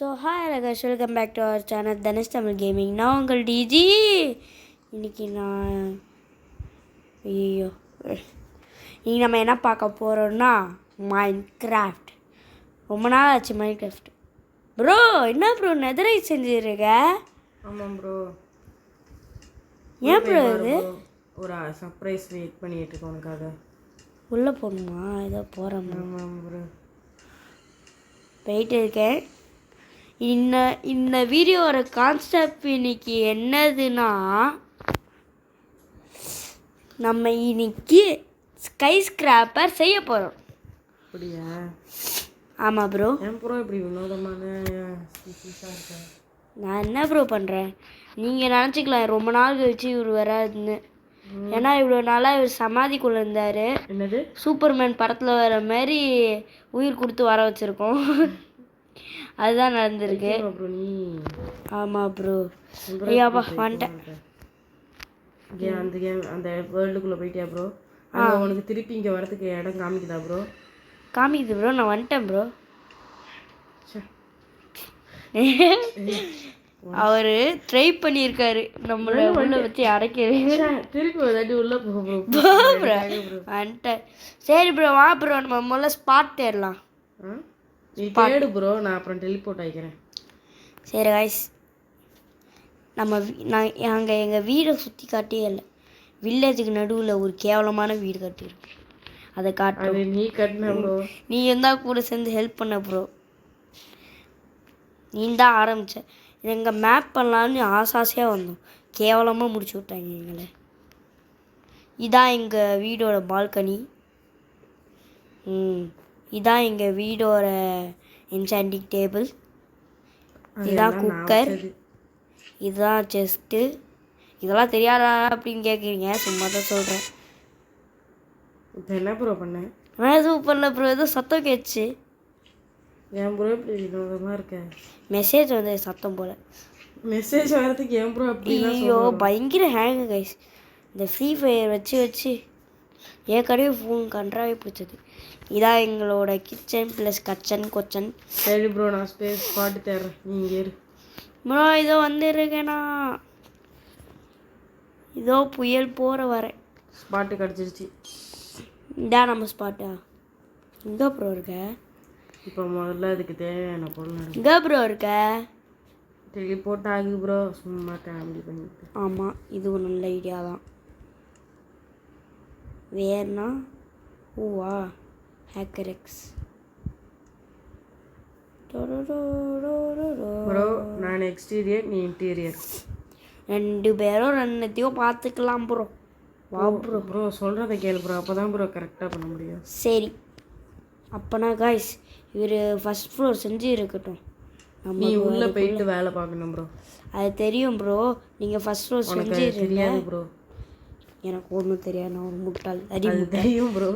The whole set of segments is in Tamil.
So hi Rakesh, welcome back to our channel Dhanush Tamil gaming. நான் உங்கள் டிஜி. இன்றைக்கி நம்ம என்ன பார்க்க போகிறோம்னா மைண்ட் கிராஃப்ட். ரொம்ப நாள் ஆச்சு மைண்ட் கிராஃப்ட். ப்ரோ என்ன ப்ரோ நெதரை செஞ்சுருக்க? ஆமாம் ப்ரோ. ஏன் ப்ரோ இது ஒரு சர்ப்ரைஸ் வெயிட் பண்ணிட்டு இருக்கேன் உனக்காக. உள்ளே போகணுமா? ஏதோ போகிறோம். ஆமாம் ப்ரோ, போயிட்டு இருக்கேன். இந்த வீடியோவோட கான்செப்ட் இன்னைக்கு என்னதுன்னா, நம்ம இன்னைக்கு ஸ்கை ஸ்கிராப்பர் செய்ய போகிறோம். அப்படியா? ஆமாம் ப்ரோ. ஏன் ப்ரோ இப்படி வினோதமான இருக்கேன்? நான் என்ன ப்ரோ பண்ணுறேன், நீங்கள் நினச்சிக்கலாம் ரொம்ப நாள் கழிச்சு இவர் வராதுன்னு. ஏன்னா இவ்வளோ நாளாக இவர் சமாதிக்குள்ளே இருந்தார். என்னது சூப்பர்மேன் படத்தில் வர மாதிரி உயிர் கொடுத்து வர வச்சுருக்கோம். அதுதான் நடந்திருக்கு. ஆமாம் ப்ரோ. ஐயாப்பா வந்துட்டேன். அந்த வேர்ல்டுக்குள்ளே போயிட்டியா ப்ரோ? உனக்கு திருப்பி இங்கே வரதுக்கு இடம் காமிக்குதா ப்ரோ? காமிக்குது ப்ரோ, நான் வந்துட்டேன் ப்ரோ. அவர் ட்ரை பண்ணியிருக்காரு நம்மளை உள்ள வச்சு அடைக்கிறது. திருப்பி ஒரு உள்ள வந்துட்டேன். சரி ப்ரோ, வா ப்ரோ, நம்ம முதல்ல ஸ்பாட் தேடலாம். நீ தேடு ப்ரோ, நான் அப்புறம் டெலிபோர்ட் ஆகிக்கிறேன். சரி காய்ஸ், நாங்கள் எங்கள் வீடை சுற்றி காட்டியே இல்லை. வில்லேஜுக்கு நடுவில் ஒரு கேவலமான வீடு கட்டியிருக்கோம். அதை காட்டு. நீ கட்டின ப்ரோ. நீ இருந்தால் கூட சேர்ந்து ஹெல்ப் பண்ண ப்ரோ. நீ தான் ஆரம்பித்த. எங்கள் மேப் பண்ணலான்னு ஆசாசியாக வந்தோம், கேவலமாக முடிச்சு விட்டாங்க எங்களை. இதான் எங்கள் வீடோட பால்கனி. இதான் எங்கள் வீடோட என்சாண்டிங் டேபிள். இதுதான் குக்கர். இதுதான் செஸ்ட்டு. இதெல்லாம் தெரியாதா அப்படின்னு கேட்குறீங்க, சும்மா தான் சொல்கிறேன். இப்போ என்ன ப்ரோ பண்ணேன்? நான் எதுவும் பண்ணல ப்ரோ, ஏதோ சத்தம் கேட்ச்சு. ஏன் ப்ரோ இப்படி வினோதமாக இருக்கேன்? மெசேஜ் வந்து சத்தம் போல். மெசேஜ் வரதுக்கு ஏன் ப்ரோ அப்படி? ஐயோ பயங்கர ஹேங்கு கைஸ். இந்த ஃப்ரீ ஃபயர் வச்சு ஏற்கனவே ஃபோன் கன்றாவே பிடிச்சது. இதான் எங்களோட கிச்சன் ப்ளஸ் கொச்சன். சரி ப்ரோ, நான் ஸ்பேஸ் பாட்டு தேடுறேன், நீங்கள் இரு ப்ரோ. இதோ வந்துருக்கேண்ணா, இதோ புயல் போகிற வரேன். ஸ்பாட்டு கிடச்சிருச்சு. இதான் நம்ம ஸ்பாட்டா? எங்கே ப்ரோ இருக்க? இப்போ முதல்ல அதுக்கு தேவையான பொருள் எங்கே ப்ரோ இருக்க? டெலிபோர்ட் ஆகுது ப்ரோ, சும்மா காமெடி பண்ணிட்டு. ஆமாம், இது ஒரு நல்ல ஐடியா தான். வேறுனா ஓவா ஹேக்கர் எக்ஸ். ப்ரோ நான் எக்ஸ்டீரியர், நீ இன்டீரியர். ரெண்டு பேரும் ரெண்டுத்தையும் பார்த்துக்கலாம் ப்ரோ. வா ப்ரோ. ப்ரோ சொல்கிறத கேளு ப்ரோ, அப்போ தான் ப்ரோ கரெக்டாக பண்ண முடியும். சரி, அப்போனா காய்ஸ் இவர் ஃபஸ்ட் ஃப்ளோர் செஞ்சு இருக்கட்டும். நீ உள்ளே போயிட்டு வேலை பார்க்கணும் ப்ரோ. அது தெரியும் ப்ரோ, நீங்கள் ஃபஸ்ட் ஃப்ளோர் செஞ்சு தெரியாது ப்ரோ. எனக்கு ஒன்றும் தெரியாது, நான் ஒரு முட்டாள். அது தெரியும் ப்ரோ.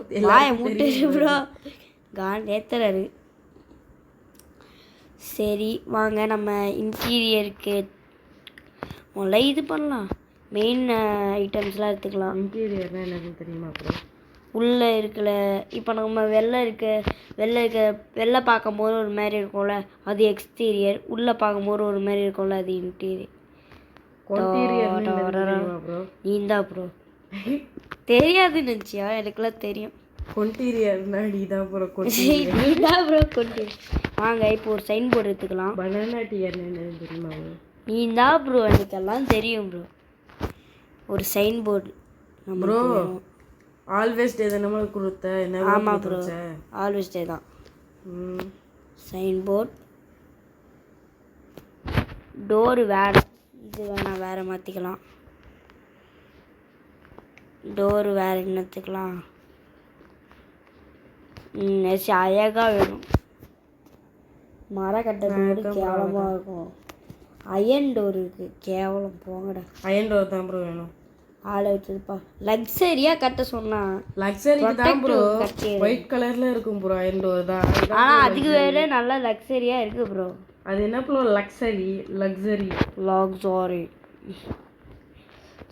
முட்டு ப்ரோ ஏத்துறாரு. சரி வாங்க, நம்ம இன்டீரியருக்கு முதல்ல இது பண்ணலாம். மெயின் ஐட்டம்ஸ்லாம் எடுத்துக்கலாம். இன்டீரியர்னால் என்னதுன்னு தெரியுமா ப்ரோ? உள்ளே இருக்கல. இப்போ நம்ம வெளில பார்க்கும்போது ஒரு மாதிரி இருக்கும்ல, அது எக்ஸ்டீரியர். உள்ளே பார்க்கும்போது ஒரு மாதிரி இருக்கும்ல, அது இன்டீரியர். நீந்தா ப்ரோ தெரியாதுன்னு நினச்சியா? எனக்குலாம் தெரியும். கொண்டீரியர்னா நீதான் ப்ரோ. நீதான் ப்ரோ கொண்டீரியர். வாங்க இப்போ ஒரு சைன் போர்டு எடுத்துக்கலாம். பனானா டீயர்னா என்னன்னு தெரியுமா? நீதான் ப்ரோ, எனக்கெல்லாம் தெரியும் ப்ரோ. ஒரு சைன் போர்டு ப்ரோ. ஆல்வேஸ் டே தானே கொடுத்த? என்ன? ஆமாம் ப்ரோ, ஆல்வேஸ் டே தான். Sign board. டோரு வேணும், இது வேணாம், வேறு மாற்றிக்கலாம். டோரு வேறு என்னத்துக்கலாம்? அழகாக வேணும். மரம் கட்டுறது கேவலமாக இருக்கும். அயன் டோர் இருக்குது, கேவலம் போங்கடா. அயன் டோர் தான் ப்ரோ வேணும். ஆளை வச்சுருப்பா. லக்ஸரியாக கட்ட சொன்னா லக்ஸரி தான் ப்ரோ. ஒயிட் கலரில் இருக்கும் ப்ரோ, அயன் டோர் தான். ஆனால் அதுக்கு வேறு நல்லா லக்ஸரியாக இருக்குது ப்ரோ. அது என்ன ப்ரோ? லக்ஸரி.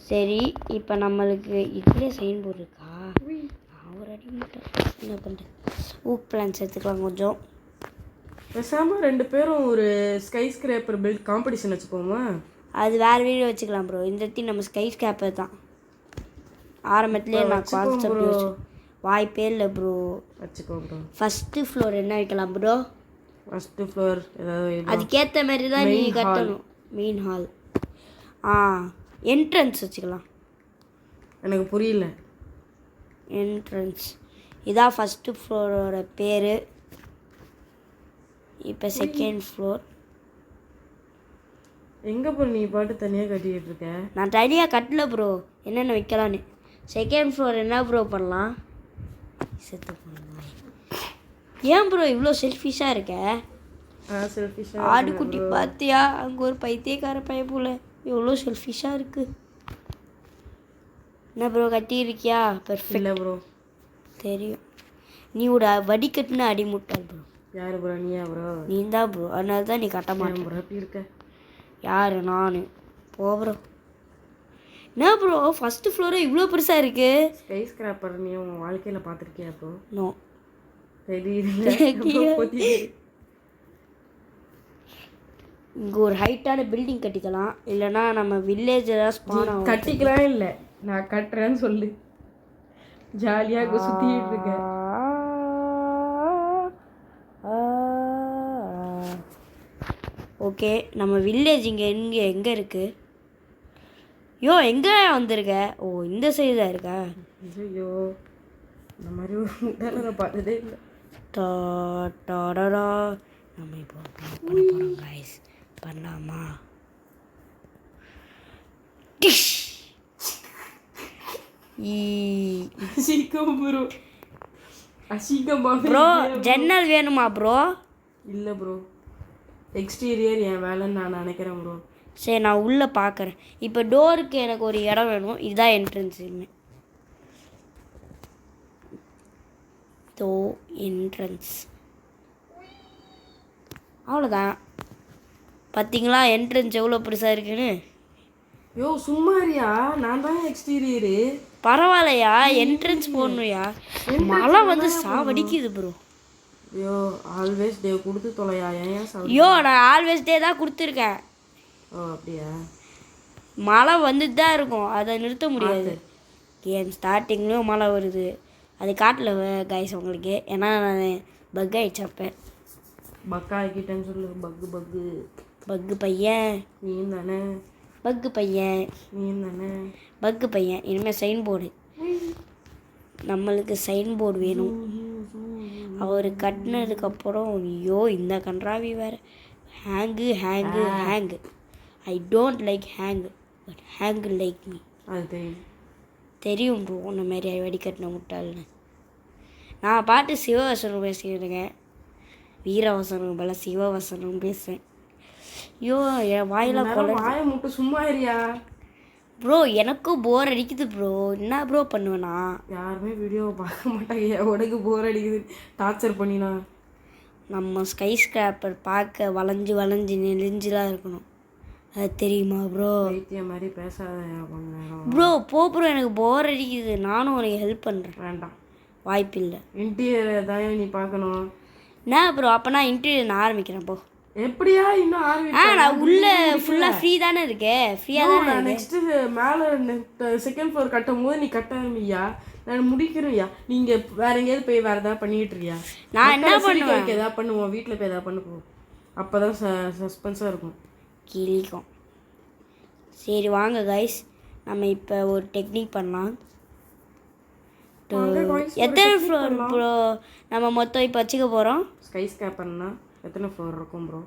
சரி, இப்போ நம்மளுக்கு இதுலேயே சைன் போர்டு இருக்கா? நான் ஒரு அடி மட்டும் என்ன பண்ணுறேன். ஊக் பிளான்ஸ் எடுத்துக்கலாம் கொஞ்சம். பேசாமல் 2 பேரும் ஒரு ஸ்கை ஸ்கிரேப்பர் பில்ட் காம்படிஷன் வச்சுப்போமா? அது வேறு வீடியோ வச்சுக்கலாம் ப்ரோ. இந்த இடத்தையும் நம்ம ஸ்கை ஸ்கேப்பர் தான் ஆரம்பத்துலேயே நான் கான்செப்ட் யோசிச்சு. வாய்ப்பே இல்லை ப்ரோ. வச்சுக்கோ ப்ரோ. ஃபஸ்ட்டு ஃப்ளோர் என்ன வைக்கலாம் ப்ரோ? ஃபஸ்ட்டு ஃப்ளோர் ஏதாவது அதுக்கேற்ற மாதிரி தான் நீ கட்டணும். Main hall. என்ட்ரன்ஸ் வச்சுக்கலாம். எனக்கு புரியல. என்ட்ரன்ஸ் இதான் ஃபஸ்ட்டு ஃப்ளோரோட பேர். இப்போ செகண்ட் ஃப்ளோர். எங்கே ப்ரோ நீ பாட்டு தனியாக கட்டிக்கிட்டு இருக்க? நான் தனியாக கட்டல ப்ரோ, என்னென்ன வைக்கலான்னு. செகண்ட் ஃப்ளோர் என்ன ப்ரோ பண்ணலாம்? செத்து போகலாம். ஏன் ப்ரோ இவ்வளோ செல்ஃபிஷாக இருக்க? செல்ஃபிஷாக ஆடுக்குட்டி பார்த்தியா? அங்கே ஒரு பைத்தியக்கார பையன் போல எவ்வளோ செல்ஃபிஷாக இருக்குது. என்ன ப்ரோ கட்டியிருக்கியா? பெர்ஃபெக்ட். இல்லை ப்ரோ தெரியும். நீ ஒரு வடிகட்டுன்னு அடிமுட்டாள் ப்ரோ. யார் ப்ரோ? நீயா ப்ரோ? நீ தான் ப்ரோ, அதனால தான் நீ கட்ட மாட்டேன் ப்ரோ. எப்படி இருக்க? யார்? நான். போ ப்ரோ. என்ன ப்ரோ ஃபஸ்ட்டு ஃப்ளோரே இவ்வளோ பெருசாக இருக்கு? ஸ்கை ஸ்கிராப்பர் நீ உன் வாழ்க்கையில் பார்த்துருக்கியா ப்ரோ? நோ. இங்கே ஒரு ஹைட்டான பில்டிங் கட்டிக்கலாம், இல்லைன்னா நம்ம வில்லேஜ் ஏதாவது ஸ்பான் ஆகும். கட்டிக்கலாம். இல்லை நான் கட்டுறேன்னு சொல்லு. ஜாலியாக சுற்றிட்டு இருக்கேன். ஓகே, நம்ம வில்லேஜ் எங்கே இருக்குது? எங்கே வந்திருக்க? ஓ, இந்த சைடு தான் இருக்கா? ஐயோ, இந்த மாதிரி ஒரு முட்டாளரை பார்த்ததே இல்லை. நம்ம இப்போ பண்ண போகிறோம் கைஸ். பண்ணலாமா? ப்ரோ ஜன்னல் வேணுமா ப்ரோ? இல்லை ப்ரோ, எக்ஸ்டீரியர் என் வேலைன்னு நான் நினைக்கிறேன் ப்ரோ. சரி, நான் உள்ளே பார்க்குறேன். இப்போ டோருக்கு எனக்கு ஒரு இடம் வேணும். இதுதான் என்ட்ரன்ஸ். தோ என்ட்ரன்ஸ். அவ்வளோதான். பார்த்தீங்களா என்ட்ரன்ஸ் எவ்வளோ பெருசாக இருக்குன்னு? சும்மாரியா? நான் தான் எக்ஸ்டீரியரு. பரவாயில்லையா? என்ட்ரன்ஸ் போடணுயா? மழை வந்து சாவடிக்குது ப்ரோ. ஆல்வேஸ் டே கொடுத்து தொலையா? நான் ஆல்வேஸ் டே தான் கொடுத்துருக்கேன். அப்படியா? மழை வந்துட்டு தான் இருக்கும், அதை நிறுத்த முடியாது. கேம் ஸ்டார்டிங்லேயும் மழை வருது. அது காட்டில் கைஸ் உங்களுக்கு. ஏன்னா நான் பக் ஆகிடுச்சப்பேன். பக்கா ஆக்கிட்டேன்னு சொல்லு. பக்கு பையன் நீ தானே? பக்கு பையன் நீ தானே? பக்கு பையன். இனிமேல் சைன் போர்டு, நம்மளுக்கு சைன் போர்டு வேணும். அவர் கட்டினதுக்கப்புறம் இந்த கன்றாவி வேறு. ஹேங்கு I don't like ஹேங்கு, but ஹேங்கு like me. அது தெரியும் ப்ரோ, இந்த மாதிரி வெடிக்கட்டின முட்டாள்னு. நான் பாட்டு சிவவசனம் பேசிக்கிறேங்க. வீரவசனம் பல சிவவசனம் பேசுவேன். என் வாயெல்லாம் வாயை மட்டும் சும்மா இருயா ப்ரோ. எனக்கும் போர் அடிக்குது ப்ரோ. என்ன ப்ரோ பண்ணுவேனா? யாருமே வீடியோவை பார்க்க மாட்டாங்க. உனக்கு போர் அடிக்குது டார்ச்சர் பண்ணினா. நம்ம ஸ்கை ஸ்கிராப்பர் பார்க்க வளைஞ்சு நெளிஞ்சுலாம் இருக்கணும். அது தெரியுமா ப்ரோ? மாதிரி பேசாத ப்ரோ. ப்ரோ எனக்கு போர் அடிக்குது. நானும் உனக்கு ஹெல்ப் பண்ணுறேன். வேண்டாம், வாய்ப்பில்லை. இன்டீரியர் தான் நீ பார்க்கணும். என்ன ப்ரோ? அப்போ நான் இன்டீரியர் நான் ஆரம்பிக்கிறேன். போ. எப்படியா இன்னும் நான் உள்ள ஃபுல்லாக ஃப்ரீ தானே இருக்கேன். ஃப்ரீயாக தானே. நெக்ஸ்ட்டு மேலே செகண்ட் ஃப்ளோர் கட்டும் போது நீ கட்ட ஆரம்பியா? நான் முடிக்கிறேன்யா. நீங்கள் வேற எங்கேயாவது போய் வேறு ஏதாவது பண்ணிக்கிட்டு இருக்கியா? நான் என்ன பண்ணுவேன்? எதாவது பண்ணுவோம், வீட்டில் போய் எதாவது பண்ணுவோம். அப்போ தான் சஸ்பென்ஸாக இருக்கும். கிளிக்கும். சரி வாங்க கைஸ், நம்ம இப்போ ஒரு டெக்னிக் பண்ணலாம். எத்தனை ஃப்ளோர் ப்ரோ நம்ம மொத்தம் இப்போ வச்சுக்க போகிறோம்? ஸ்கை ஸ்கேப்பர்னா எத்தனை ஃப்ளோர் இருக்கும் ப்ரோ?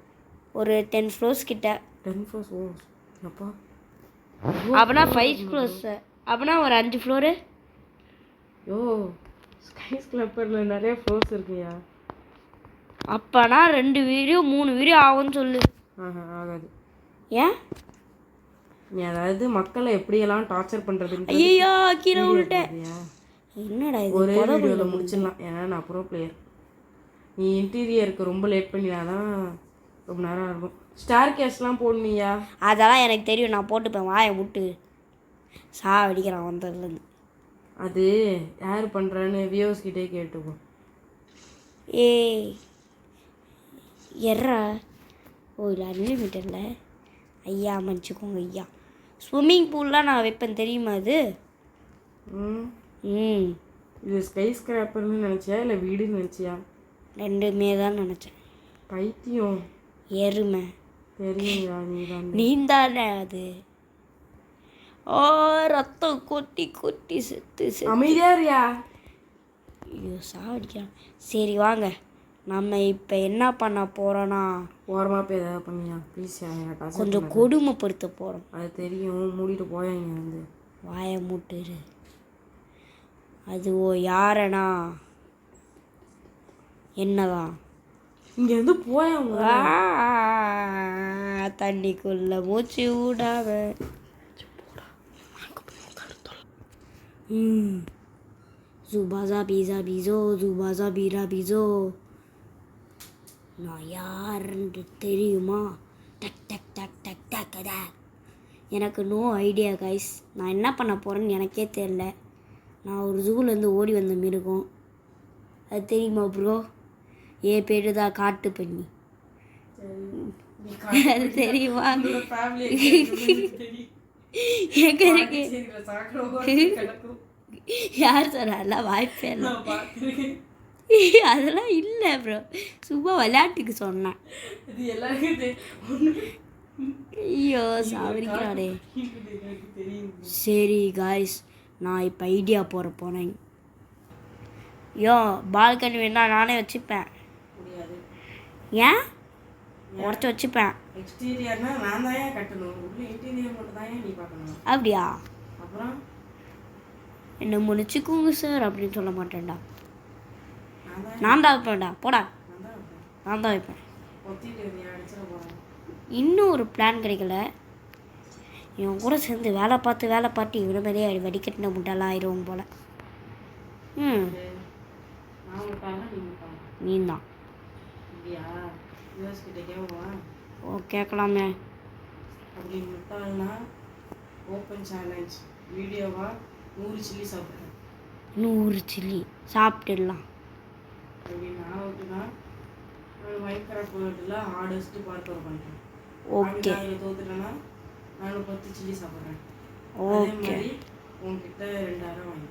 ஒரு 10 ஃப்ளோர்ஸ் கிட்ட. 10 ஃப்ளோர்ஸ்? ஓ அப்பா, அப்படின்னா 5 ஃப்ளோர்ஸ். அப்படின்னா ஒரு 5 ஃப்ளோரு. ஸ்கை ஸ்கேப்பரில் நிறைய ஃப்ளோர்ஸ் இருக்குயா. அப்போனா 2 வீடியோ 3 வீடியோ ஆகும்னு சொல்லு. ஆகாது. ஏன்? நீ அதாவது மக்களை எப்படியெல்லாம் டார்ச்சர் பண்ணுறதுன்னு ஐயோ கீழே விட்டேன். என்னடா இது? ஒரே வீடியோவில் முடிச்சிடலாம். ஏன்னா நான் ப்ரோ பிளேயர். நீ இன்டீரியருக்கு ரொம்ப லேட் பண்ணினாதான் ரொம்ப நேரம் இருக்கும். ஸ்டார் கேஸ்லாம் போடணுயா? அதெல்லாம் எனக்கு தெரியும், நான் போட்டுப்பேன். வாயை முட்டு அடிக்கிறான் வந்ததுலேருந்து. அது யார் பண்ணுறான்னு வியூவர்ஸ் கிட்டே கேட்டுப்போம். எர்ரா ஓ இல்லை அன்லிமிட்டடில் ஐயா மன்னிச்சுக்கோங்க ஐயா. ஸ்விம்மிங் பூல்லாம் நான் வைப்பேன் தெரியுமா அது? ம் ம் இது ஸ்கை ஸ்கிராப்பர்னு நினச்சியா இல்லை வீடுன்னு நினச்சியா? ரெண்டுமே தான் நினச்சேன். பைத்தியம். எருமை தெரியுங்களா நீ தான். நீந்தானே அது. ஓ ரத்தம் கொட்டி கொட்டி செத்து செத்து. அமைதியா இருயா. ஐயோ சாவடிக்கலாம். சரி வாங்க, நம்ம இப்போ என்ன பண்ண போகிறோன்னா ஓரமாக போய் ஏதாவது பண்ணியா ப்ளீஸ். கொஞ்சம் கொடுமைப்படுத்த போகிறோம். அது தெரியும், மூடிட்டு போயாங்க வந்து. வாயை மூட்டுரு. அது ஓ யாரனா என்னதான் இங்கேருந்து போயாங்க. தண்ணிக்குள்ள மூச்சு விடாம. ஜுபாசா பீஸா பீஸோ ஜுபாசா பீரா பீஸோ. நான் யாருன்னு தெரியுமா? டக் டக் டக் டக் டக் டக். எனக்கு நோ ஐடியா கைஸ். நான் என்ன பண்ண போகிறேன்னு எனக்கே தெரில. நான் ஒரு ஜூலேருந்து ஓடி வந்த மிருகம். அது தெரியுமா ப்ரோ? பேரு தான் காட்டு பண்ணி. அது தெரியுமா? எங்க இருக்கு? யார் சொன்னால? வாய்ப்பே இல்லை. அதெல்லாம் இல்லை ப்ரோ, சும்மா விளையாட்டுக்கு சொன்னேன். ஐயோ சாவடிக்கிறாடே. சரி காய்ஸ், நான் இப்போ ஐடியா போகிறேன். பால்கனி வேணா நானே வச்சுப்பேன். ஏன் உடச்சி வச்சுப்பேன். எக்ஸ்டீரியர்னா நான் தான் கட்டணும், உள்ள இன்டீரியர் மட்டும் தான் நீ பார்க்கணும். அப்படியா? அப்புறம் என்ன முடிச்சுக்கோங்க சார் அப்படின்னு சொல்ல மாட்டேன்டா. நான் தான் வைப்பேன்டா. போடா, நான் தான் வைப்பேன். இன்னும் ஒரு பிளான் கிடைக்கல. இவன் கூட சேர்ந்து வேலை பார்த்து இவனை மாதிரியே வடிகட்டின முட்டாலாம் ஆயிடுவோம் போல. நீந்தான். ஓ கேட்கலாமே. அப்படி முட்டாள்னா ஓப்பன் சேலஞ்ச் வீடியோவா 100 சில்லி சாப்பிட்றேன். 100 சில்லி சாப்பிட்டுடலாம். அப்படி நான் ஓட்டுனா நான் மைக்ராஃப்ட் வேர்ல்டில் ஹார்டஸ்ட்டு பார்க்கர் பண்ணுறேன். ஓகே அதில் தோத்துட்டேன்னா நான் 10 சில்லி சாப்பிட்றேன். அதே ஓகே. மாதிரி உங்ககிட்ட 2000 வாங்கி.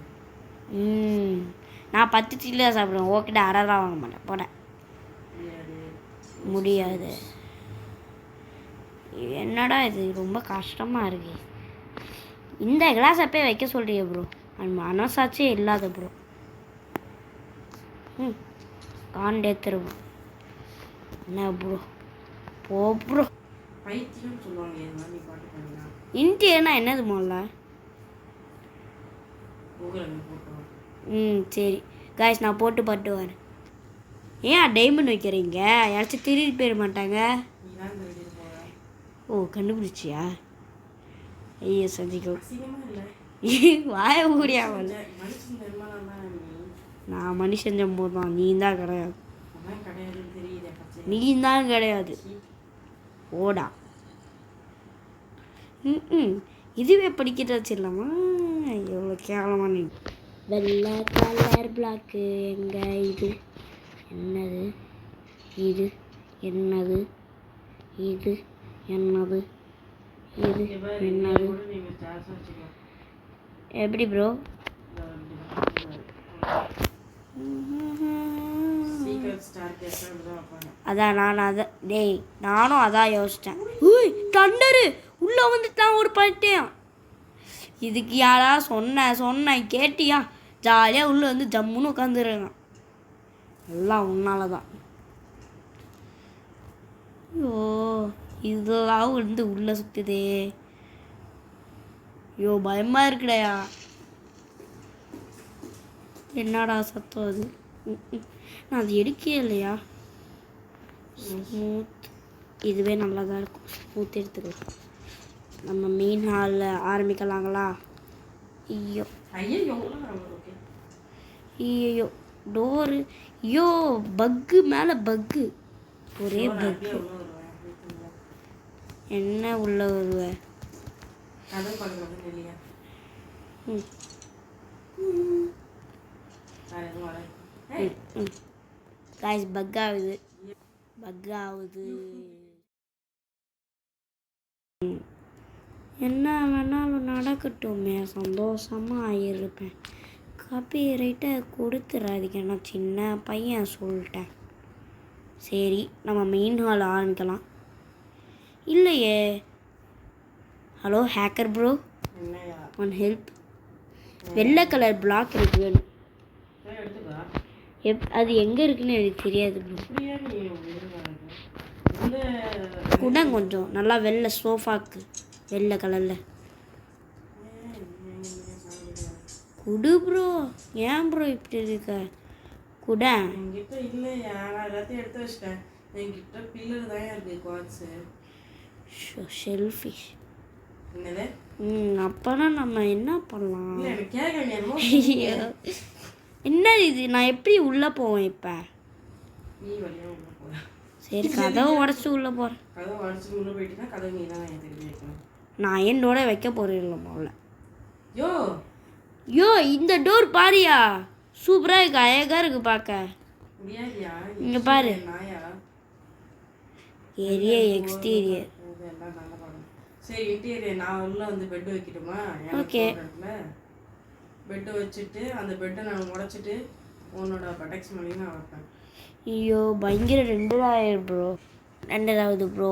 நான் 10 சில்லி தான் சாப்பிடுவேன். ஓகேடா, 6 வாங்க மாட்டேன். போடேன். முடியாது. என்னடா இது ரொம்ப கஷ்டமாக இருக்கு. இந்த கிளாஸ் அப்பே வைக்க சொல்கிறீங்க ப்ரோ. அது மனசாட்சியே இல்லாத ப்ரோ. காண்டே தருவோம். என்ன ப்ரோ? போ ப்ரோ. பைத்தியம் சொல்லுவாங்க. நீ பாட்டு பண்ணா இன்டீரியர்னா என்னது முதல்ல? கூகுளில் போட்டோம். சரி காய்ஸ், நான் போட்டு பாட்டு வரேன். ஏன் டைமண்ட் வைக்கிறீங்க? யாராச்சும் திருடி போயிட மாட்டாங்க? நீ தான் திருடிட்டு போகிற. ஓ கண்டுபிடிச்சியா? ஐயோ சந்திக்கோ. அசிங்கமாக இல்லை. வாய முடியாமல். மனுஷன் நிர்மலம் தான் நீ. நான் மனுஷன் போது தான். நீ தான் கிடையாது. அதான் கிடையாதுன்னு தெரியுதே. நீ தான் கிடையாது. ஓடா. இதுவே படிக்கிட்டு வச்சிடலாமா? எவ்வளோ கேவலமாக நீ. வெள்ளை கலர் பிளாக்கு எங்க? இது என்னது? இது என்னது? இது என்னது? இது என்னது? நீங்கள் ஸ்டார்ஸ் வச்சுக்கலாம். எப்படி ப்ரோ? சீக்கிரம் ஸ்டார் கேஸ்டாக தான் வைப்பாங்க. அதான் நானும் அதான் யோசித்தேன். தண்டரு உள்ளே வந்துட்டான் ஒரு பண்ணிட்டேன். இதுக்கு யாரா சொன்னேன் கேட்டியா? ஜாலியாக உள்ளே வந்து ஜம்முன்னு உட்காந்துருங்க. எல்லாம் உன்னால தான். ஐயோ இதெல்லாம் வந்து உள்ளே சுற்றுதே. ஐயோ பயமாக இருக்குடையா. என்னடா சத்தம் அது? நான் அது எடுக்கவே இல்லையா? ஸ்மூத் இதுவே நல்லா தான் இருக்கும். ஸ்மூத் எடுத்துக்கலாம். நம்ம மெயின் ஹாலில் ஆரம்பிக்கலாங்களா? ஐயோ ஐயோ டோரு. ஐயோ பக்கு மேலே பக்கு. ஒரே பக்கு. என்ன உள்ள வருவ? காய்ஸ் பக் ஆகுது. பக் ஆகுது. என்ன வேணாலும் நடக்கட்டுமே, சந்தோஷமாக இருப்பேன். காப்பி ரைட்டை கொடுத்துறாதீங்க, நான் சின்ன பையன் சொல்லிட்டேன். சரி, நம்ம மெயின் ஹால் ஆரம்பிக்கலாம். இல்லையே. Hello hacker bro, one help. வெள்ளை கலர் பிளாக் இருக்கு வேணும். அது எங்கே இருக்குன்னு எனக்கு தெரியாது ப்ரோ. கூட கொஞ்சம் நல்லா வெள்ளை சோஃபாக்கு வெள்ளை கலரில் குடு ப்ரோ. ஏன் ப்ரோ இப்படி இருக்க? கூட என்கிட்ட இல்லையா, நான் எல்லாத்தையும் எடுத்து வச்சிட்டேன். என்கிட்ட பில்லர் தான் இருக்கு குவாட்ஸு. ஷெல்ஃபிஷ் என்னது? அப்போனா நம்ம என்ன பண்ணலாம்? இல்லை எனக்கு கேட்க என்ன இது, நான் எப்படி உள்ளே போவேன் இப்போ? நீ வழியாக உள்ள போகிற. சரி, கதவை உடச்சி உள்ளே போகிறேன். கதவை உடச்சி உள்ளே போயிட்டுனா கதவை நீ தான் எனக்கு தெரிஞ்சு வைக்கணும். நான் என்னோட வைக்க போகிறேன் இல்லை முதல்ல. யோ யோ, இந்த டோர் பாரியா, சூப்பராக இருக்கு, அழகாக இருக்கு பார்க்க. முடியாதியா? இங்கே பாரு, நாயா ஏரிய எக்ஸ்டீரியர். இதெல்லாம் நல்ல பாடம். சரி, இன்டீரியர் நான் உள்ள வந்து பெட் வைக்கட்டுமா? ஓகே. பெட்டு வச்சுட்டு அந்த பெட்டை நான் உடச்சிட்டு உன்னோட பட்டக்ஸ் மேலேயும் நான் வைப்பேன். ஐயோ பயங்கர 2000 ப்ரோ. 2000 ப்ரோ.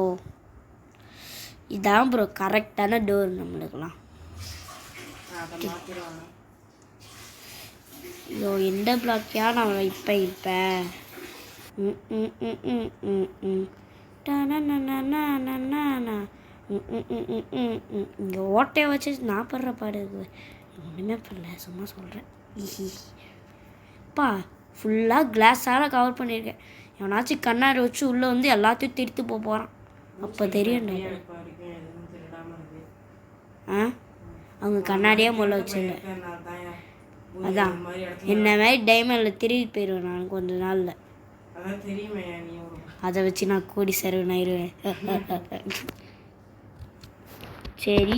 இதான் ப்ரோ கரெக்டான டோர் நம்மளுக்கெல்லாம். அதை மாற்றிடுவாங்க. ஐயோ எந்த பிளாக்கியா நான் இப்போ இங்கே ஓட்டையை வச்சு நான் படுற பாடு இருக்குது. ஒன்றுமே பண்ணல, சும்மா சொல்கிறேன். அப்பா ஃபுல்லாக கிளாஸால் கவர் பண்ணியிருக்கேன். எவனாச்சும் கண்ணாடி வச்சு உள்ளே வந்து எல்லாத்தையும் திருத்து போகிறான். அப்போ தெரியும். அவங்க கண்ணாடியே முள்ள வச்சுல. அதான் என்ன மாதிரி டைமண்டில் திரும்பி போயிடுவேன் நான் கொஞ்ச நாளில். அதை வச்சு நான் கோடி சரவணாயிருவேன். சரி,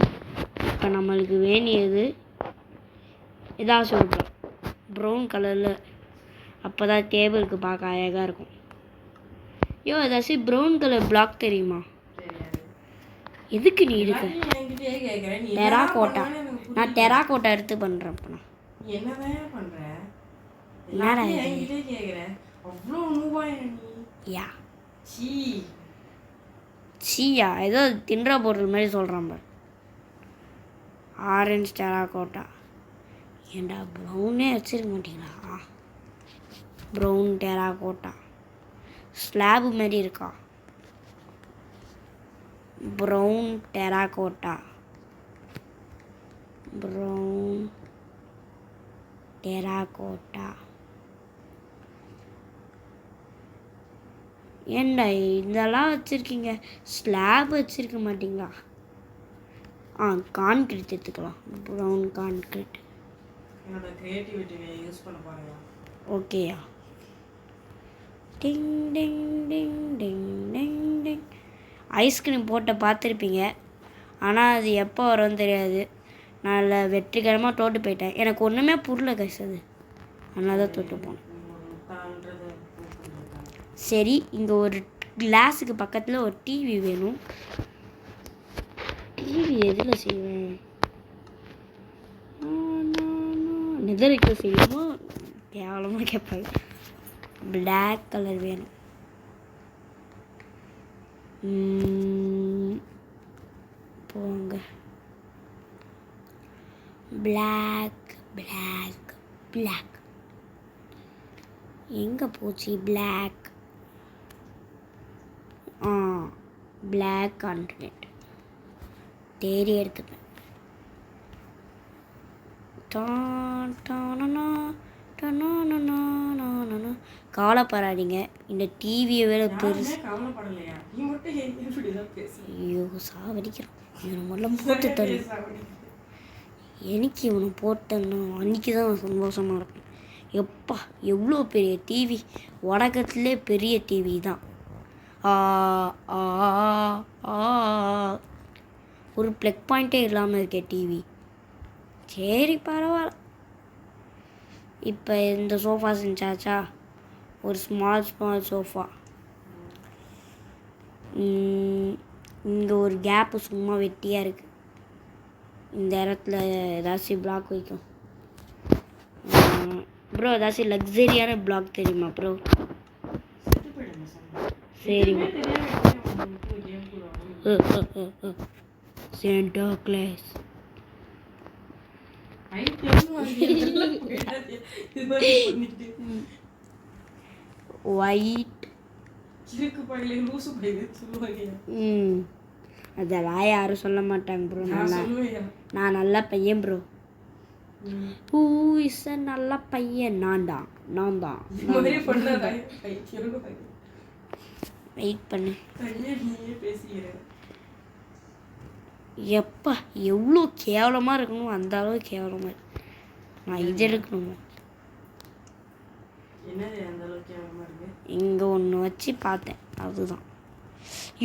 இப்போ நம்மளுக்கு வேண்டியது இதான் சொல்கிறோம், ப்ரௌன் கலரில். அப்போ தான் டேபிளுக்கு பார்க்க அழகாக இருக்கும். யோ ஏதாச்சும் ப்ரௌன் கலர் பிளாக் தெரியுமா? எதுக்கு நீ இருக்க? டெராகோட்டா. நான் டெராகோட்டா எடுத்து பண்ணுறேன். இப்போ நான் என்னதான் பண்ற? என்னடா என்கிட்ட கேக்குற? அவ்வளோ நூபாயா நீ? யா சீ சீயா, ஏதோ தின்றா போடுற மாதிரி சொல்கிறான் பாரு. Orange terracotta. ஏண்டா ப்ரௌனே வச்சிருக்க மாட்டீங்களா? ப்ரௌன் டெராகோட்டா ஸ்லாபு மாதிரி இருக்கா? Brown terracotta, brown terracotta. ஏண்டா இதெல்லாம் வச்சுருக்கீங்க, ஸ்லாப் வச்சுருக்க மாட்டிங்களா? கான்கிரீட் எடுத்துக்கலாம், ப்ரௌன் கான்கிரீட். என்னோட கிரியேட்டிவிட்டியை யூஸ் பண்ண பாருங்க. ஓகேயா? டிங் டிங் டிங் டிங் டிங் டிங். ஐஸ்கிரீம் போட்ட பார்த்துருப்பீங்க, ஆனால் அது எப்போ வரும்னு தெரியாது. நான் அதில் வெற்றிகரமாக தோட்டு போயிட்டேன். எனக்கு ஒன்றுமே புரியல கைஸ், அது அதனால தான் தோட்டு போனேன். சரி, இங்கே ஒரு கிளாஸுக்கு பக்கத்தில் ஒரு டிவி வேணும். டிவி எதில் செய்வேன்? நெதருக்கு செய்யுமோ கேவலமாக கேட்பாங்க. பிளாக் கலர் வேணும். போங்க. பிளாக் பிளாக் பிளாக் எங்கே போச்சு? பிளாக் பிளாக் கான்கிரீட் தேடி எடுத்துப்பேன். கவலைப்படாதீங்க, இந்த டிவியை விட பெருசு. ஐயோ சாவடிக்கிறோம். இவனை முதல்ல போட்டு தரணும். எனக்கு இவனை போட்டேன்னா அன்றைக்கி தான் சந்தோஷமாக இருக்கும். எப்பா எவ்வளோ பெரிய டிவி, உலகத்துலே பெரிய டிவி தான். ஒரு ப்ளக் பாயிண்ட்டே இல்லாமல் இருக்கே டிவி. சரி பரவாயில்ல. இப்போ இந்த சோஃபா செஞ்சாச்சா, ஒரு ஸ்மால் சோஃபா. இங்கே ஒரு கேப்பு சும்மா வெட்டியாக இருக்குது. இந்த இடத்துல ஏதாச்சும் பிளாக் வைக்கும். ப்ரோ ஏதாச்சும் லக்ஸரியான பிளாக் தெரியுமா ப்ரோ? சரி சென்டா கிளாஸ் ஒயிட். அதெல்லாம் யாரும் சொல்ல மாட்டாங்க ப்ரோ. நான் நல்ல பையன் ப்ரோ. ஹூ இஸ் அ நல்ல பையன்? நான் தான். வெயிட் பண்ணு. எப்பா எவ்வளோ கேவலமாக இருக்கணும் அந்த அளவு கேவலமாக இருக்கு. நான் இது எடுக்கணுமா? இங்கே ஒன்று வச்சு பார்த்தேன், அதுதான்.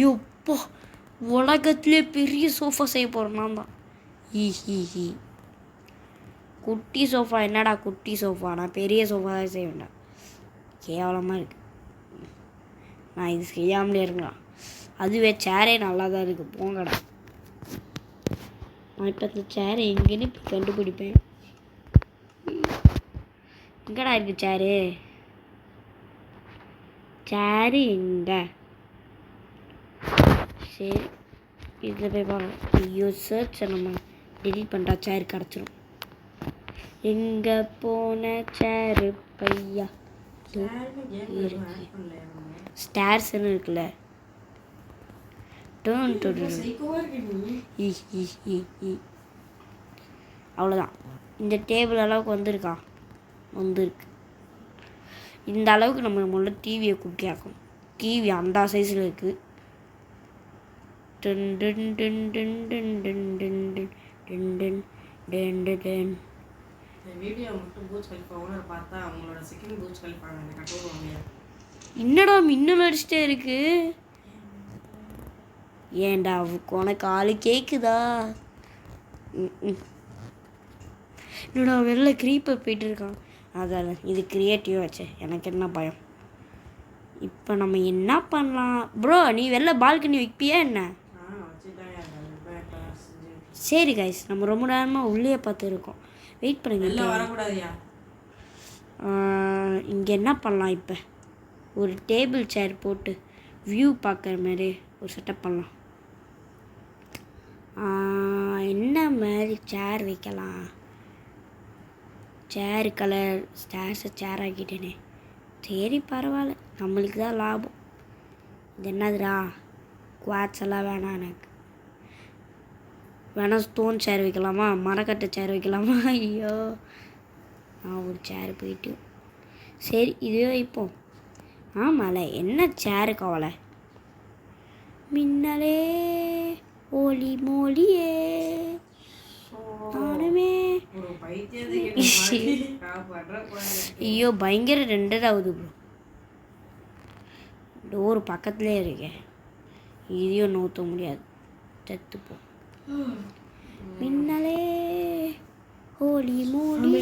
எப்போ உலகத்திலே பெரிய சோஃபா செய்ய போகிறேன் நான் தான். ஹி குட்டி சோஃபா என்னடா குட்டி சோஃபா? நான் பெரிய சோஃபா தான் செய்ய வேண்டாம். கேவலமாக இருக்கு. நான் இது செய்யாமலே இருக்கலாம். அதுவே சேரே நல்லா தான் இருக்குது. போங்கடா. நான் இப்போ அந்த சேரை எங்கேன்னு இப்போ கண்டுபிடிப்பேன். எங்கடா இருக்குது சேரு? சேரு எங்கே? சரி இதில் போய் பார்க்கலாம். ஐயோ சர்ச் நம்ம டெலிட் பண்ணுறா. சேர் கிடச்சிரும். எங்கே போன சேரு பையா? ஸ்டார்ஸ்ன்னு இருக்குல்ல. அவ்வளோதான். இந்த டேபிள் அளவுக்கு வந்திருக்கு. இந்த அளவுக்கு நம்ம முதல்ல டிவியை குட்டியாக்கணும். டிவி அந்த சைஸில் இருக்குது. என்னடா மின்னல் அடிச்சுட்டே இருக்கு? ஏன்டா உனக்கு ஆளு கேக்குதா? என்னடா வெளில க்ரீப்பர் போயிட்டு இருக்கான். அதால் இது க்ரியேட்டிவாக வச்சு எனக்கு என்ன பயம். இப்போ நம்ம என்ன பண்ணலாம் ப்ரோ? நீ வெளில பால்கனி வைப்பியா என்ன? சரி கைஸ், நம்ம ரொம்ப நேரமாக உள்ளே பார்த்து இருக்கோம். வெயிட் பண்ணுங்க. இங்கே என்ன பண்ணலாம்? இப்போ ஒரு டேபிள் சேர் போட்டு வியூ பார்க்குற மாதிரி ஒரு செட்டப் பண்ணலாம். என்ன மாதிரி சேர் வைக்கலாம்? சேரு கலர் ஸ்டார்ஸை சேர் ஆக்கிட்டேனே. சரி பரவாயில்ல, நம்மளுக்கு தான் லாபம். இது என்னதுடா? குவாட்ஸ் எல்லாம் வேணாம் எனக்கு. வேணா ஸ்டோன் சேர் வைக்கலாமா? மரக்கட்டை சேர் வைக்கலாமா? ஐயோ நான் ஒரு சேர் போயிட்டு. சரி இதுவே வைப்போம். ஆமால என்ன சேரு கவலை? மின்னலே ஓலி மோலியே நானுமே. ஐயோ பயங்கர ரெண்டராகுது ப்ரோ. டோர் பக்கத்துலேயே இருக்கேன். இதையும் நோத்த முடியாது. செத்துப்போ. மின்னலே ஹோலி மோலி.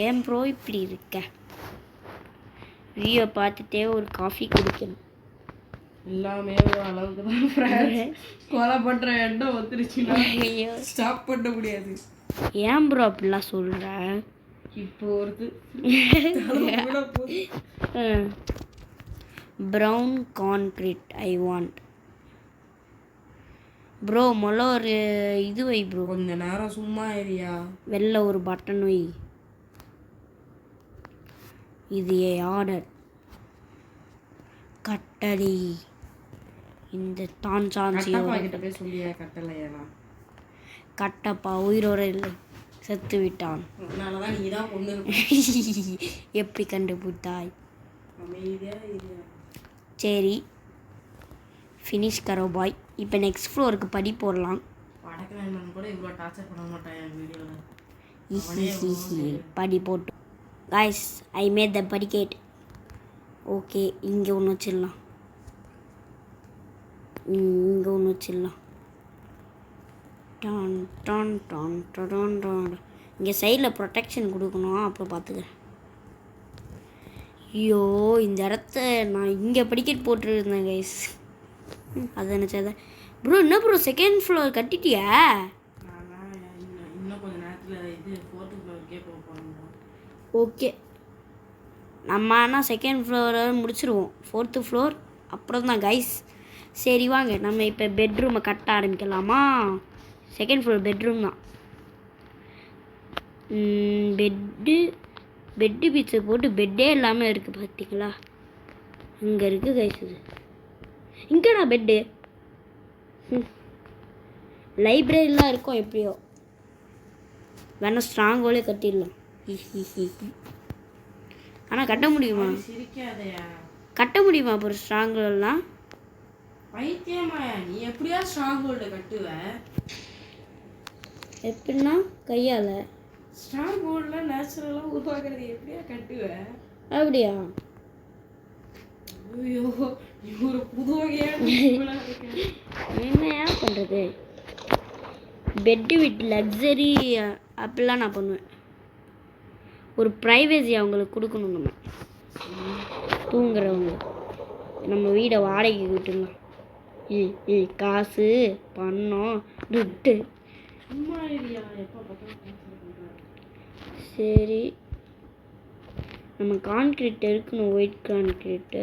ஏன் ப்ரோ இப்படி இருக்க? வீடியோ பார்த்துட்டே ஒரு காஃபி குடிக்கணும். எல்லாமே ஒரு அளவுக்கு தான். கொலை பண்ணுற எண்ணம் வந்துருச்சுன்னா ஸ்டாப் பண்ண முடியாது. ஏன் ப்ரோ அப்படிலாம் சொல்கிற? இப்போ வருது. Brown concrete I want bro. முதல்ல ஒரு இது வை ப்ரோ. கொஞ்ச நேரம் சும்மா ஏரியா. வெளில ஒரு பட்டன் வை. இது ஆர்டர் கட்டளை. இந்த கட்டப்பா உயிரோட இல்லை, செத்து விட்டான். எப்படி கண்டுபிடித்தாய்? சரி ஃபினிஷ் கரோ பாய். இப்போ நெக்ஸ்ட் ஃப்ளோருக்கு படி போடலாம். படி போட்டு காய்ஸ் ஐ மேட் த படிக்கேட். ஓகே இங்கே ஒன்று வச்சிடலாம். இங்கே ஒன்று வச்சிடலாம். டான் டான் டான் டான் டான். இங்கே சைடில் ப்ரொடெக்ஷன் கொடுக்கணும். அப்புறம் பார்த்துக்கிறேன். ஐயோ இந்த இடத்த நான் இங்கே படிக்கட் போட்டுருந்தேன் கைஸ். அதை நினச்சத ப்ரோ. என்ன ப்ரோ செகண்ட் ஃப்ளோர் கட்டிட்டியா? இன்னும் கொஞ்சம் நேரத்தில் இது 4th ஃப்ளோருக்கே போக போகிறோம். ஓகே, நம்ம ஆனால் செகண்ட் ஃப்ளோரை முடிச்சிருவோம். 4th ஃப்ளோர் அப்புறம் தான் கைஸ். சரி வாங்க நம்ம இப்போ பெட்ரூமை கட்ட ஆரம்பிக்கலாமா? செகண்ட் ஃப்ளோர் பெட்ரூம் தான். பெட்டு பீச்சை போட்டு பெட்டே இல்லாமல் இருக்குது பார்த்தீங்களா? இங்கே இருக்குது கைஸ். இது இங்கேடா பெட்டு. லைப்ரரிலாம் இருக்கும் எப்படியோ. வேணா ஸ்ட்ராங் ஹோலே கட்டிடலாம். ஆனால் கட்ட முடியுமா? சிரிக்காதயா. கட்ட முடியுமா அப்புறம் ஸ்ட்ராங் ஹோல்லாம்? பைத்தியமாயா நீ எப்படியா ஸ்ட்ராங் ஹோல்டு கட்டுவ? எப்படின்னா கையால். ஸ்ட்ராங் ஹோல்டில் நேச்சுரலாக உருவாக்குறது எப்படியா கட்டுவ? அப்படியா? ஐயோ நீ ஒரு புது வகையான என்னையா பண்ணுறது? பெட்டு வித் லக்ஸரி அப்படிலாம் நான் பண்ணுவேன். ஒரு ப்ரைவசி அவங்களுக்கு கொடுக்கணும். நம்ம தூங்குறவங்க நம்ம வீடை வாடகைக்கு விட்டுடலாம். காசு பணம் துட்டு. சும்மா இல்லையா எப்போ பார்த்தாலும். சரி நம்ம கான்க்ரீட் எடுக்கணும். White concrete.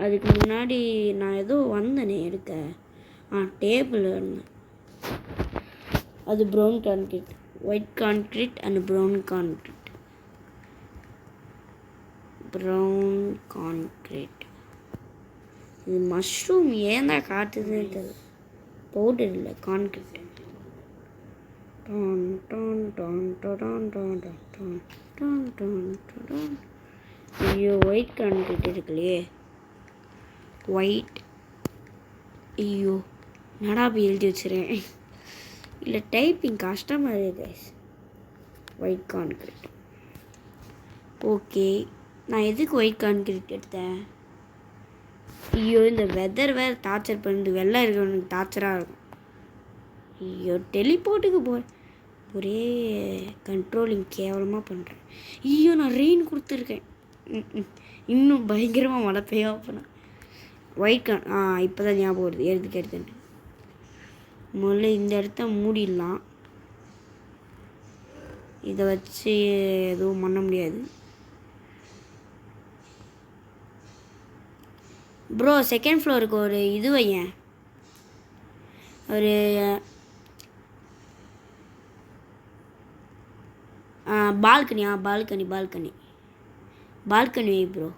அதுக்கு முன்னாடி நான் ஏதோ வந்தேனே எடுக்க. டேபிள் இருந்தேன். அது brown concrete. White concrete and brown concrete. Brown concrete. இது மஷ்ரூம் ஏன் தான் காட்டுதுன்னு தெரியல. பவுடர் இல்லை, கான்க்ரீட். ஐயோ ஒயிட் கான்க்ரீட் இருக்குல்லையே. ஒயிட். ஐயோ நடா போய் எழுதி வச்சுறேன். இல்லை டைப்பிங் கஷ்டமாக இருக்குது. White concrete. ஓகே, நான் எதுக்கு ஒயிட் கான்க்ரீட் எடுத்தேன்? ஐயோ இந்த வெதர் வேறு டார்ச்சர் பண்ணுது. வெள்ளம் இருக்கிறவனுக்கு டார்ச்சராக இருக்கும். ஐயோ டெலிபோர்ட்டுக்கு போகிறேன். ஒரே கண்ட்ரோலிங் கேவலமாக பண்ணுறேன். ஐயோ நான் ரெயின் கொடுத்துருக்கேன். இன்னும் பயங்கரமாக மழை பெய்ய போனேன். ஒயிட் இப்போ தான் ஞாபகம் வருது எடுத்துன்னு. முதல்ல இந்த இடத்த மூடிடலாம். இதை வச்சு எதுவும் பண்ண முடியாது. ப்ரோ செகண்ட் ஃப்ளோருக்கு ஒரு இது வையேன். ஒரு பால்கனி. பால்கனி வை ப்ரோ.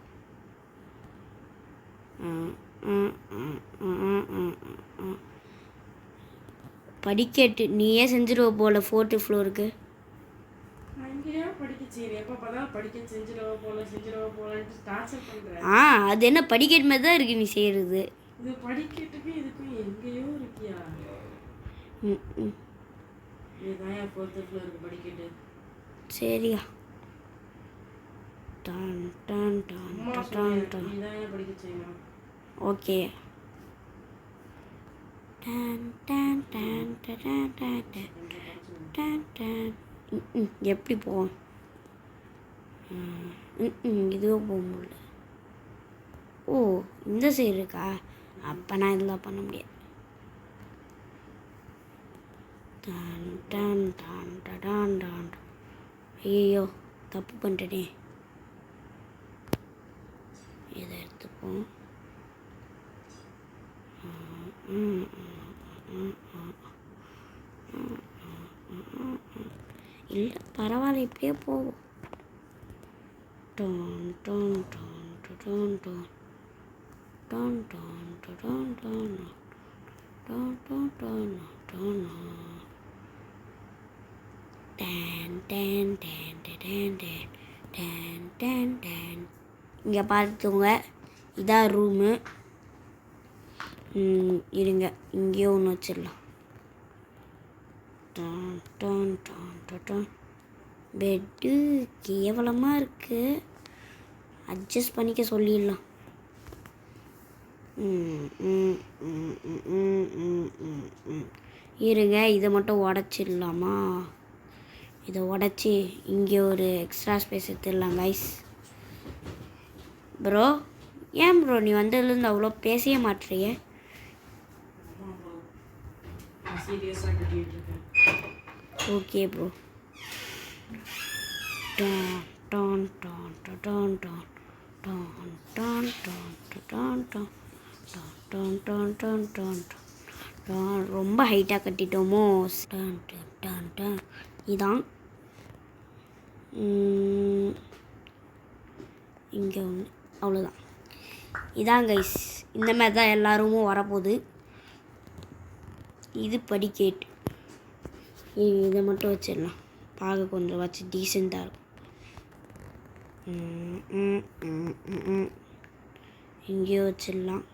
படிக்கட்டு நீயே செஞ்சிருவ போல் 4th ஃப்ளோருக்கு. அது என்ன படிக்கட்டு மாதிரி தான் இருக்கு நீ செய்கிறது. சரியா? ஓகே. எப்படி போவோம்? இதுவும் போக முடியல. ஓ இந்த சைடு இருக்கா? அப்போ நான் இதெல்லாம் பண்ண முடியாது. ஐயோ தப்பு பண்ணிட்டேனே. இதை எடுத்துப்போம். இல்லை பரவாயில்ல, இப்படியே போவோம். இங்கே பார்த்துங்க, இதான் ரூமு. இருங்க இங்கேயே ஒன்று வச்சிடலாம். பெட்டு கேவலமாக இருக்குது. அட்ஜஸ்ட் பண்ணிக்க சொல்லிடலாம். இருங்க இதை மட்டும் உடச்சிடலாமா? இதை உடச்சி இங்கே ஒரு எக்ஸ்ட்ரா ஸ்பேஸ் எடுத்துடலாம் கைஸ். ப்ரோ ஏன் ப்ரோ நீ வந்ததுலேருந்து அவ்வளோ பேசவே மாட்டேறிய? சீரியஸாக கட்டிகிட்டு இருக்கேன். Okay bro. டான் டான் டான் டான் டான் டான் டான் டான் டான் டான் டான் டான் டான் டான் டான். ரொம்ப ஹைட்டாக கட்டிட்டோமோ? டான் டான் டான் டான். இதான் இங்கே ஒன்று, அவ்வளோதான். இதான் கைஸ், இந்த மாதிரி தான் எல்லாருமும் வரப்போகுது. இது படிக்கேட், இதை மட்டும் வச்சிடலாம், பார்க்க கொஞ்சம் வச்சு டீசெண்டாக இருக்கும். இங்கேயோ வச்சிடலாம்.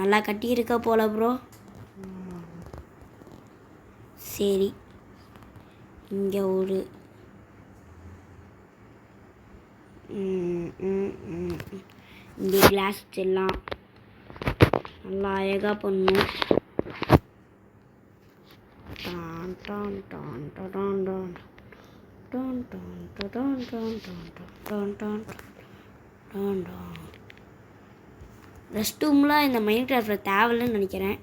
நல்லா கட்டியிருக்க போல ப்ரோ. சரி, இங்கே ஒரு இங்கே கிளாஸ் வச்சிடலாம். நல்லா அழகாக பண்ணணும். டான் டான் டான் டான் டான் டான் டான் டான் டான் டான் டான் டான் டான். ரெஸ்ட் ரூம்லாம் இந்த மைண்ட் கிராஃப்டில் தேவையில்லைன்னு நினைக்கிறேன்.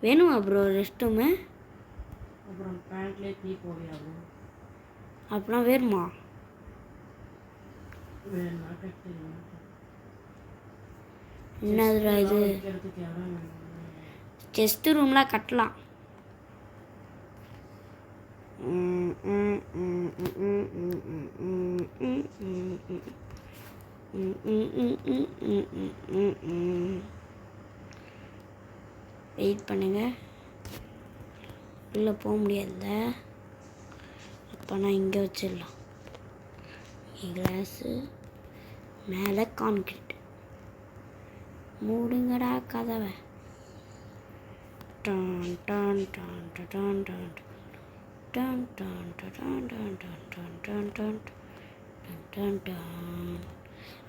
வேணுமா ப்ரோ ரெஸ்ட் ரூமு? அப்புறம் பேண்ட்லேயே டீ போடுறாங்க. அப்படின்னா வேணுமா? என்னதுடா இது? செஸ்ட் ரூம்லாம் கட்டலாம். வெயிட் பண்ணுங்க, உள்ளே போக முடியாதுல்ல. அப்போ நான் இங்கே வச்சிடலாம். கிளாஸு மேலே கான்கிரீட். மூடுங்கடா கதவை. டான் டான் டான் டான் டான் டான் டான் டான் டான் டான் டான் டான் டான் டான்.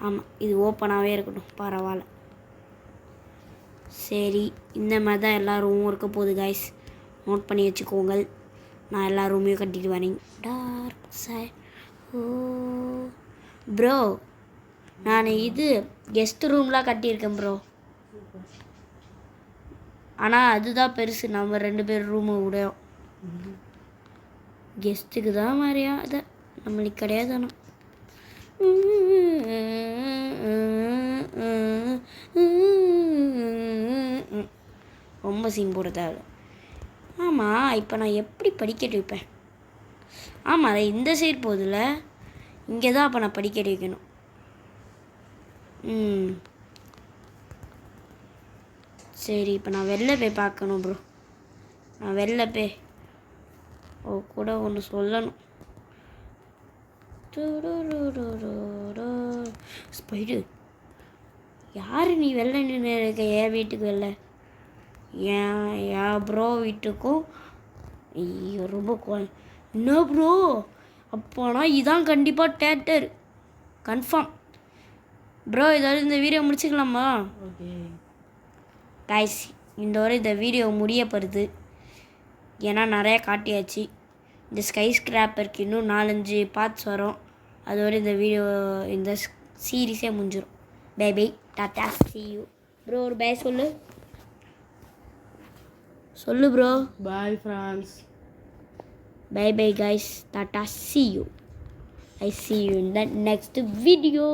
ஆமாம், இது ஓப்பனாகவே இருக்கட்டும், பரவாயில்ல. சரி, இந்த மாதிரி தான் எல்லா ரூமும் இருக்க போகுது கைஸ், நோட் பண்ணி வச்சுக்கோங்க. நான் எல்லா ரூமையும் கட்டிட்டு வரேன். Dark side. ஓ ப்ரோ, நான் இது கெஸ்ட் ரூம்லாம் கட்டியிருக்கேன் ப்ரோ. ஆனால் அதுதான் பெருசு, நம்ம 2 பேர் ரூமு விடையோம். கெஸ்ட்டுக்கு தான் மாதிரியா, அதை நம்மளுக்கு கிடையாது. ஆனால் ரொம்ப சீன் போடுறதால. ஆமாம், இப்போ நான் எப்படி படிக்கட்டு வைப்பேன்? ஆமாம், அதை இந்த சைடு போகுதுல, இங்கே தான் அப்போ நான் படிக்கட்டு வைக்கணும். சரி, இப்போ நான் வெளில போய் பார்க்கணும் ப்ரோ. நான் வெளில போய் கூட ஒன்று சொல்லணும். ஸ்பைடர், யார் நீ வெளில நின்று இருக்க? என் வீட்டுக்கு வெளில, என் ப்ரோ வீட்டுக்கும் ரொம்ப என்ன ப்ரோ? அப்போனா இதான் கண்டிப்பாக தேட்டர் கன்ஃபார்ம் ப்ரோ. இதோட இந்த வீடியோ முடிச்சுக்கலாமா? ஓகே கைஸ், இதோட இந்த வீடியோ முடிய போகுது. ஏன்னா நிறையா காட்டியாச்சு. இந்த ஸ்கை ஸ்கிராப்பருக்கு இன்னும் 4-5 பார்ட்ஸ் வரும். அதோட இந்த வீடியோ, இந்த சீரீஸே முடிஞ்சிடும். பை பை, டாட்டா, see you ப்ரோ. ஒரு பை சொல்லு bro. Bye friends. Bye bye guys, tata, see you. I see you in the next video.